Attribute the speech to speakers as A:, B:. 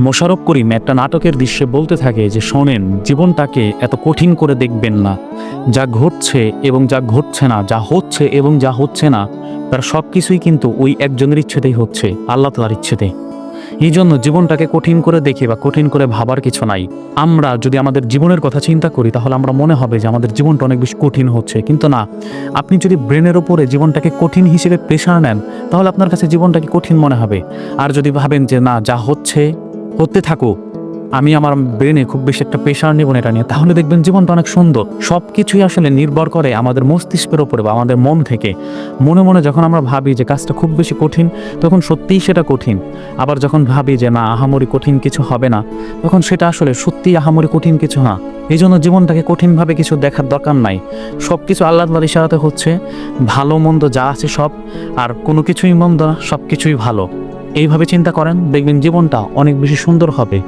A: মোশাররফ করিম একটা নাটকের দৃশ্যে বলতে থাকে যে শোনেন, জীবনটাকে এত কঠিন করে দেখবেন না। যা ঘটছে এবং যা ঘটছে না, যা হচ্ছে এবং যা হচ্ছে না, তার সব কিছুই কিন্তু ওই একজনের ইচ্ছেতেই হচ্ছে, আল্লাহ তাআলার ইচ্ছেতে। এই জন্য জীবনটাকে কঠিন করে দেখে বা কঠিন করে ভাবার কিছু নাই। আমরা যদি আমাদের জীবনের কথা চিন্তা করি তাহলে আমরা মনে হবে যে আমাদের জীবনটা অনেক বেশি কঠিন হচ্ছে, কিন্তু না। আপনি যদি ব্রেনের ওপরে জীবনটাকে কঠিন হিসেবে প্রেশার নেন তাহলে আপনার কাছে জীবনটাকে কঠিন মনে হবে। আর যদি ভাবেন যে না, যা হচ্ছে হতে থাকুক, আমি আমার ব্রেনে খুব বেশি একটা প্রেশার নেব না এটা নিয়ে, তাহলে দেখবেন জীবনটা অনেক সুন্দর। সব কিছুই আসলে নির্ভর করে আমাদের মস্তিষ্কের ওপরে বা আমাদের মন থেকে। মনে মনে যখন আমরা ভাবি যে কাজটা খুব বেশি কঠিন, তখন সত্যিই সেটা কঠিন। আবার যখন ভাবি যে না, আহামরি কঠিন কিছু হবে না, তখন সেটা আসলে সত্যিই আহামরি কঠিন কিছু না। এই জন্য জীবনটাকে কঠিনভাবে কিছু দেখার দরকার নাই। সব কিছু আল্লাহ তাআলার ইশারাতে হচ্ছে। ভালো মন্দ যা আছে সব, আর কোনো কিছুই মন্দ না, সব কিছুই ভালো। এইভাবে চিন্তা করেন, দেখবেন জীবনটা অনেক বেশি সুন্দর হবে।